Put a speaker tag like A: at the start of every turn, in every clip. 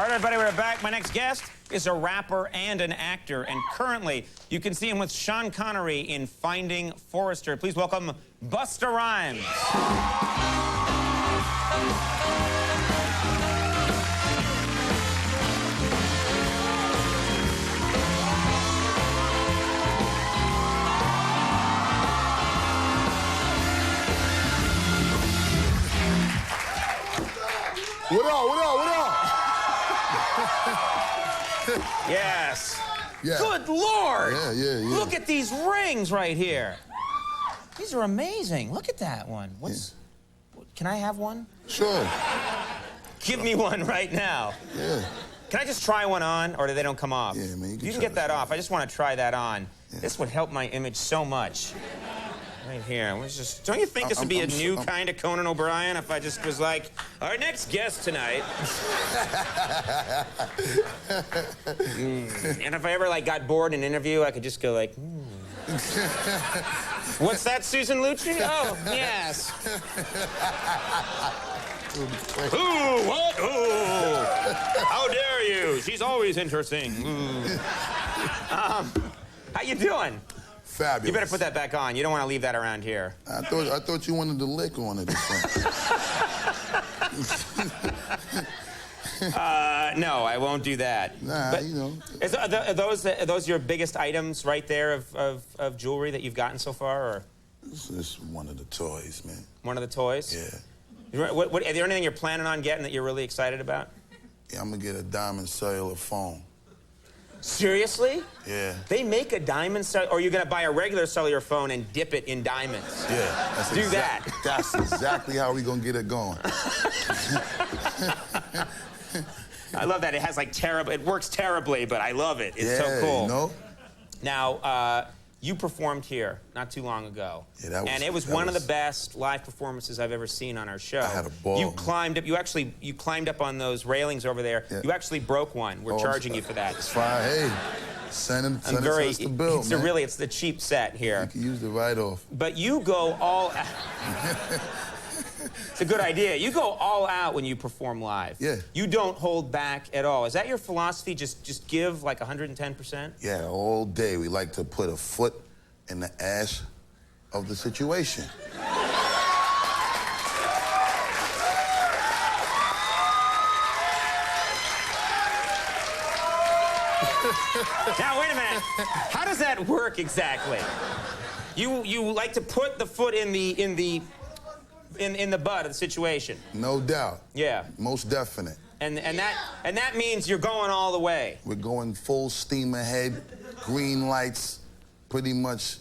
A: right, everybody, we're back. My next guest is a rapper and an actor, and currently you can see him with Sean Connery in Finding Forrester. Please welcome Busta Rhymes.
B: What up, what up, what up?
A: Yes.
B: Yeah.
A: Good Lord.
B: Yeah.
A: Look at these rings right here. These are amazing. Look at that one. Can I have one?
B: Sure.
A: Give me one right now.
B: Yeah.
A: Can I just try one on, or do they don't come off?
B: Yeah, man.
A: You can get that off. I just want to try that on.
B: Yeah.
A: This would help my image so much. Right here. Don't you think this would be a new kind of Conan O'Brien if I just was like, our next guest tonight? And if I ever got bored in an interview, I could just go like, What's that, Susan Lucci? Oh, yes. Ooh, what? Ooh. How dare you? She's always interesting. How you doing?
B: Fabulous.
A: You better put that back on. You don't want to leave that around here.
B: I thought you wanted to lick on it or something.
A: No, I won't do that.
B: Nah,
A: but
B: you know.
A: Are those your biggest items right there of jewelry that you've gotten so far, or?
B: This is one of the toys, man.
A: One of the toys?
B: Yeah.
A: Are there anything you're planning on getting that you're really excited about?
B: Yeah, I'm gonna get a diamond cellular phone.
A: Seriously?
B: Yeah.
A: They make a diamond cellular, or you're gonna buy a regular cellular phone and dip it in diamonds?
B: Yeah. That's exactly how we gonna get it going.
A: I love that. It has it works terribly, but I love it. It's so cool.
B: You know?
A: Now, you performed here not too long ago.
B: Yeah, that was.
A: And it was one of the best live performances I've ever seen on our show.
B: I had a ball.
A: You climbed up. You climbed up on those railings over there. Yeah. You actually broke one. We're charging you for that.
B: It's fine. Hey, send us the bill, man.
A: It's the cheap set here.
B: You can use the write-off.
A: But you go all out. It's a good idea. You go all out when you perform live.
B: Yeah.
A: You don't hold back at all. Is that your philosophy? Just give 110%?
B: Yeah, all day. We like to put a foot in the ass of the situation.
A: Now, wait a minute. How does that work exactly? You like to put the foot in the butt of the situation.
B: No doubt.
A: Yeah.
B: Most definite.
A: And that means you're going all the way.
B: We're going full steam ahead, green lights, pretty much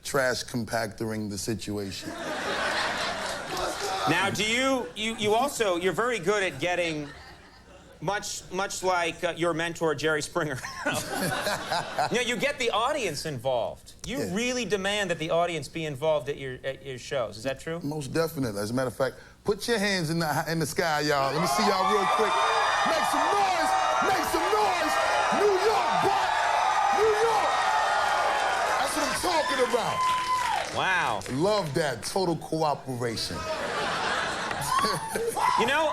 B: trash compactoring the situation.
A: Now, you're very good at getting much like your mentor Jerry Springer. You get the audience involved. You really demand that the audience be involved at your shows. Is that true?
B: Most definitely. As a matter of fact, put your hands in the sky, y'all. Let me see y'all real quick. Make some noise. Make some noise. New York, boy. New York. That's what I'm talking about.
A: Wow.
B: Love that. Total cooperation.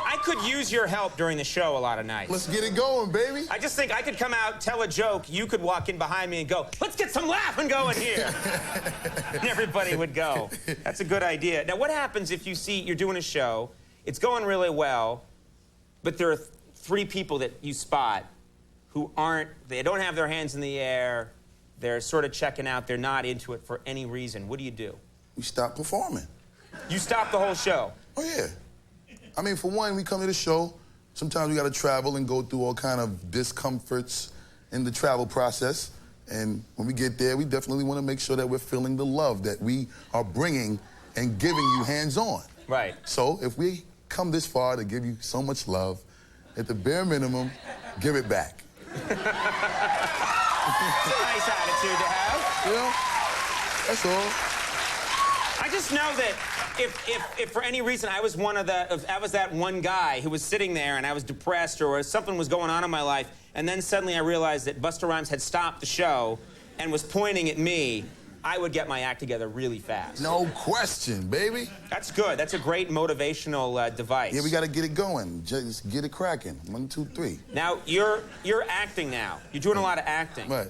A: I could use your help during the show a lot of nights.
B: Let's get it going, baby.
A: I just think I could come out, tell a joke, you could walk in behind me and go, let's get some laughing going here. And everybody would go. That's a good idea. Now, what happens if you see you're doing a show, it's going really well, but there are three people that you spot who they don't have their hands in the air, they're sort of checking out, they're not into it for any reason. What do?
B: We stop performing.
A: You stop the whole show?
B: Oh, yeah. I mean, for one, we come to the show. Sometimes we got to travel and go through all kind of discomforts in the travel process. And when we get there, we definitely want to make sure that we're feeling the love that we are bringing and giving you hands-on.
A: Right.
B: So if we come this far to give you so much love, at the bare minimum, give it back.
A: It's a nice attitude to have.
B: That's all.
A: I just know that if for any reason I was that one guy who was sitting there and I was depressed or something was going on in my life, and then suddenly I realized that Busta Rhymes had stopped the show and was pointing at me, I would get my act together really fast.
B: No question, baby.
A: That's good. That's a great motivational device.
B: Yeah, we got to get it going. Just get it cracking. 1, 2, 3.
A: Now, you're acting now. You're doing a lot of acting.
B: Right.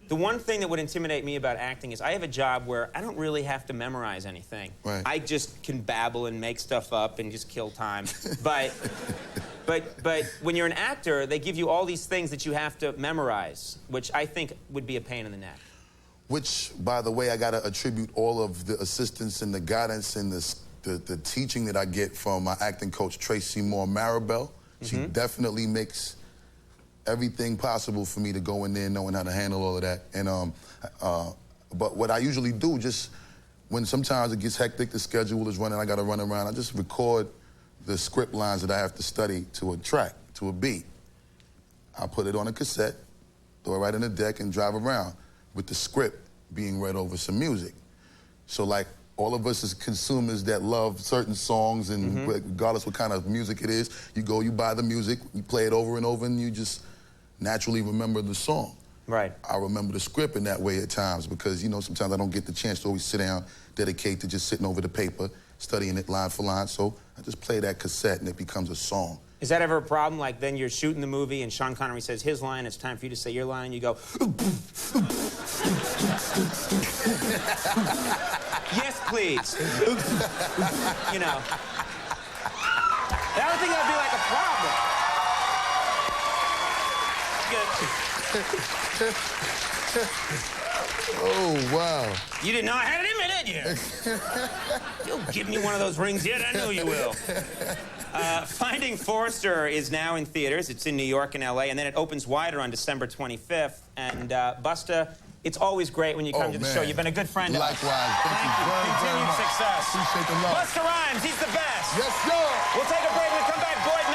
A: The one thing that would intimidate me about acting is I have a job where I don't really have to memorize anything.
B: Right.
A: I just can babble and make stuff up and just kill time. But when you're an actor, they give you all these things that you have to memorize, which I think would be a pain in the neck.
B: Which, by the way, I got to attribute all of the assistance and the guidance and the teaching that I get from my acting coach, Tracy Moore Maribel. She definitely makes everything possible for me to go in there knowing how to handle all of that. And but what I usually do, just when sometimes it gets hectic, the schedule is running, I got to run around, I just record the script lines that I have to study to a track, to a beat. I put it on a cassette, throw it right in the deck, and drive around with the script being read over some music. So like all of us as consumers that love certain songs, and regardless what kind of music it is, you go, you buy the music, you play it over and over, and you just naturally remember the song.
A: Right.
B: I remember the script in that way at times because, you know, sometimes I don't get the chance to always sit down, dedicate to just sitting over the paper, studying it line for line. So I just play that cassette and it becomes a song.
A: Is that ever a problem? Like then you're shooting the movie and Sean Connery says his line, it's time for you to say your line, and you go, yes, please. You know. I don't think that'd be like a problem.
B: Oh, wow.
A: You didn't know I had it in me, did you? You'll give me one of those rings yet, I know you will. Finding Forrester is now in theaters. It's in New York and LA, and then it opens wider on December 25th. And Busta, it's always great when you come to the show. You've been a good friend.
B: Likewise. Thank you very
A: Continued
B: much.
A: success.
B: Appreciate the love.
A: Busta Rhymes, he's the best.
B: Yes, sir.
A: We'll take a break. We'll come back. Boyd